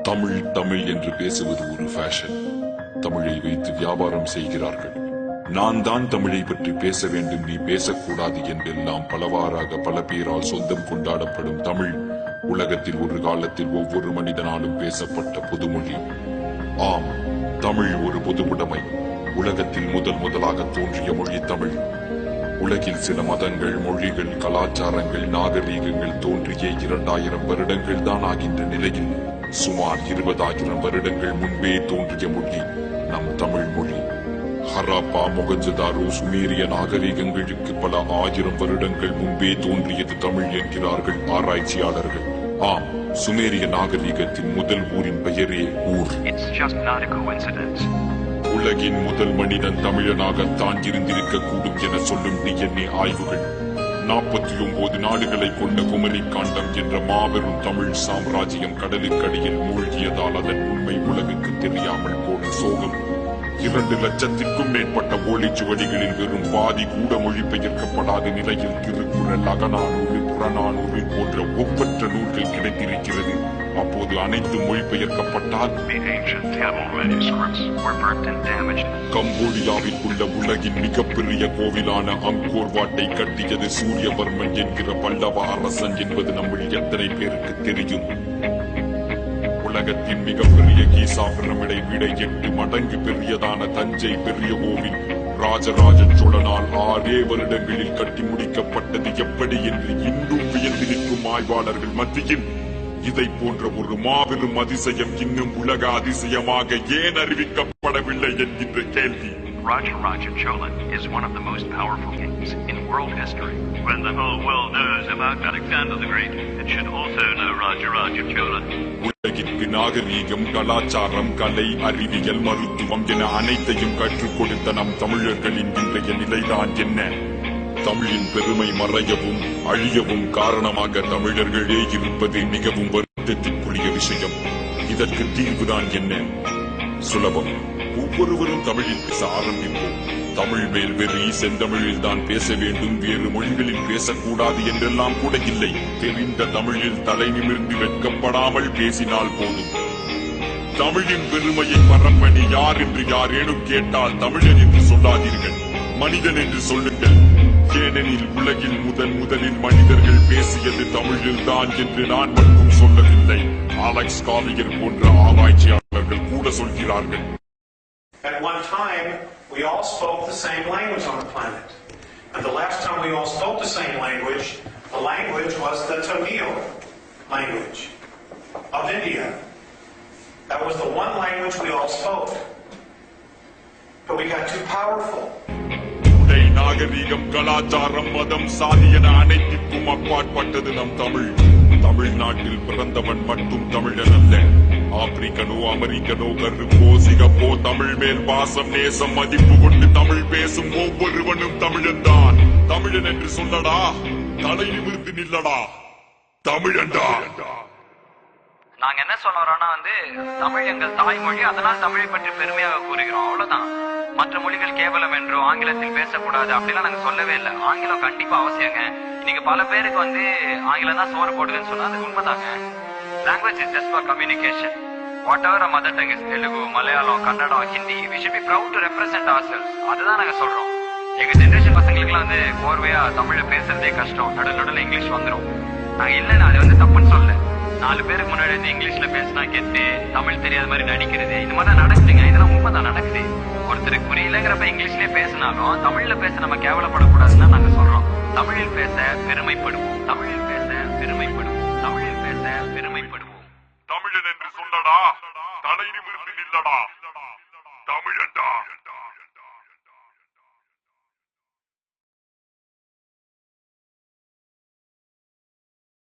தமிழ் தமிழ் என்று பேசுவது ஒரு ஃபேஷன். தமிழை வைத்து வியாபாரம் செய்கிறார்கள். நான் தான் தமிழை பற்றி பேச வேண்டும், நீ பேசக்கூடாது என்றெல்லாம் பலவாறாக பல பேரால் சொந்தம் கொண்டாடப்படும் தமிழ் உலகத்தில் ஒரு காலத்தில் ஒவ்வொரு மனிதனாலும் பேசப்பட்ட பொதுமொழி. ஆம், தமிழ் ஒரு பொதுவுடைமை. உலகத்தில் முதலாக தோன்றிய மொழி தமிழ். உலகில் சில மதங்கள், மொழிகள், கலாச்சாரங்கள், நாகரீகங்கள் தோன்றிய 2000 வருடங்கள் தான் ஆகின்ற நிலையில் சுமார் 20,000 வருடங்கள் முன்பே தோன்றிய மொழி நம் தமிழ் மொழி. ஹராப்பா, மொகஞ்சதாரோ, சுமேரிய நாகரீகங்களுக்கு பல 1000 வருடங்கள் முன்பே தோன்றியது தமிழ் என்கிறார்கள் ஆராய்ச்சியாளர்கள். ஆம், சுமேரிய நாகரீகத்தின் முதல் ஊரின் பெயரே ஊர். உலகின் முதல் மனிதன் தமிழனாகத்தான் இருந்திருக்க கூடும் என சொல்லும் DNA ஆய்வுகள் 49 நாடுகளை கொண்ட குமரி காண்டம் என்ற மாபெரும் தமிழ் சாம்ராஜ்யம் கடலுக்கடியில் மூழ்கியதால் அதன் உண்மை உலகுக்கு தெரியாமல் போன சோகம். 2 லட்சத்திற்கும் மேற்பட்ட ஓலைச்சுவடிகளில் வெறும் பாதி கூட மொழிபெயர்க்கப்படாத நிலையில் திருக்குறள், அகநானூறு, புறநானூறு போன்ற ஒப்பற்ற நூல்கள் கிடைத்திருக்கிறது. அப்போது அனைத்து மொழிபெயர்க்கப்பட்டால் கம்போடியாவில் உள்ள உலகின் மிகப்பெரிய கோவிலான அங்கோர் வாட்டை கட்டியது சூரியவர்மன் என்கிற பல்லவ அரசன் என்பது நம்மில் எத்தனை பேருக்கு தெரியும்? உலகத்தின் மிகப்பெரிய கீசா பிரமிடை விட 8 மடங்கு பெரியதான தஞ்சை பெரிய கோவில் ராஜராஜ சோழனால் 6 வருடங்களில் கட்டி முடிக்கப்பட்டது எப்படி என்று இன்னும் வியந்து நிற்கும் ஆய்வாளர்கள் மத்தியில் இதை போன்ற ஒரு மாபெரும் அதிசயம் இன்னும் உலக அதிசயமாக ஏன் அறிவிக்கப்படவில்லை என்கின்ற கேள்வி. Rajaraja Chola is one of the most powerful kings in world history. When the whole world knows about Alexander the Great, it should also know Rajaraja Chola. உலகிற்கு நாகரீகம், கலாச்சாரம், கலை, அறிவியல், மருத்துவம் என அனைத்தையும் கற்றுக் கொடுத்த நம் தமிழர்களின் இன்றைய நிலைதான் என்ன? தமிழின் பெருமை மறையவும் அழியவும் காரணமாக தமிழர்களே இருப்பது மிகவும் வருத்தத்திற்குரிய விஷயம். இதற்கு தீர்வுதான் என்ன? சுலபம். ஒவ்வொருவரும் தமிழில் பேச ஆரம்பிப்போம். தமிழ் மேல் வெறி, செந்தமிழில் தான் பேச வேண்டும், வேறு மொழிகளில் பேசக்கூடாது என்றெல்லாம் கூட இல்லை. தெரிந்த தமிழில் தலை நிமிர்ந்து வெட்கப்படாமல் பேசினால் போதும். தமிழின் பெருமையை பரப்பணி யார் என்று யாரேனும் கேட்டால் தமிழன் என்று சொல்லாதீர்கள், மனிதன் என்று சொல்லுங்கள். ஏனெனில் உலகில் முதலில் மனிதர்கள் பேசியது தமிழில் தான் என்று நான் மட்டும் சொல்லவில்லை, அலெக்ஸ் காலியர் போன்ற ஆராய்ச்சியாளர்கள் கூட சொல்கிறார்கள். At one time, we all spoke the same language on the planet. And the last time we all spoke the same language, the language was the Tamil language of India. That was the one language we all spoke. But we got too powerful. நாகரீகம், கலாச்சாரம், மதம், சாதி என அனைத்திற்கும் அப்பாற்பட்டது நம் தமிழ். தமிழ்நாட்டில் பிறந்தவன் மட்டும் தமிழன் அல்ல. ஆப்பிரிக்கனோ, அமெரிக்கனோ, கருப்போ, சிகப்போ, தமிழ் மேல் பாசம், நேசம், மதிப்பு கொண்டு தமிழ் பேசும் ஒவ்வொருவனும் தமிழன் தான். தமிழன் என்று சொல்லடா, தலை நிமிர்ந்து நில்லடா, தமிழன்டா. நாங்க என்ன சொல்ல வரோம்னா தமிழ் எங்கள் தாய்மொழி, அதனால் தமிழை பற்றி பெருமையாக கூறுகிறோம், அவ்வளவுதான். மற்ற மொழிகள் கேவலம் என்றோ ஆங்கிலத்தில் பேசக்கூடாது அப்படிலாம் நாங்க சொல்லவே இல்லை. ஆங்கிலம் கண்டிப்பா அவசியங்க. நீங்க பல பேருக்கு ஆங்கிலம் தான் சோறு போடுதுன்னு சொன்னா அது உண்மைதாங்க. Language is just for communication. Whatever our mother tongue is, Telugu, Malayalam, Kannada, Hindi, we should be proud to represent ourselves. அதுதான் நாங்க சொல்றோம். எங்க ஜெனரேஷன் பசங்களுக்குலாம் கோர்வையா தமிழ பேசுறதே கஷ்டம், நடுநடுல இங்கிலீஷ் வந்துடும். நாங்க இல்லைன்னா அது தப்புன்னு சொல்ல. 4 பேருக்கு முன்னாடி இங்கிலீஷ்ல பேசினா கெத்து, தமிழ் தெரியாத மாதிரி நடிக்கிறது, இந்த மாதிரி நடக்குதுங்க. இதெல்லாம் உண்மைதான் நடக்குது. ஒருத்தருக்கு புரியலங்கிறப்ப இங்கிலீஷ்லயே பேசினாலும் தமிழ்ல பேச நம்ம கேவலப்படக்கூடாதுன்னு நாங்க சொல்றோம். தமிழில் பேச பெருமைப்படுவோம், தமிழில் பேச பெருமைப்படுவோம், தமிழில் பேச பெருமைப்படுவோம். தமிழன் என்று சொல்லடா, தலை நிமிர்ந்து நில்லடா.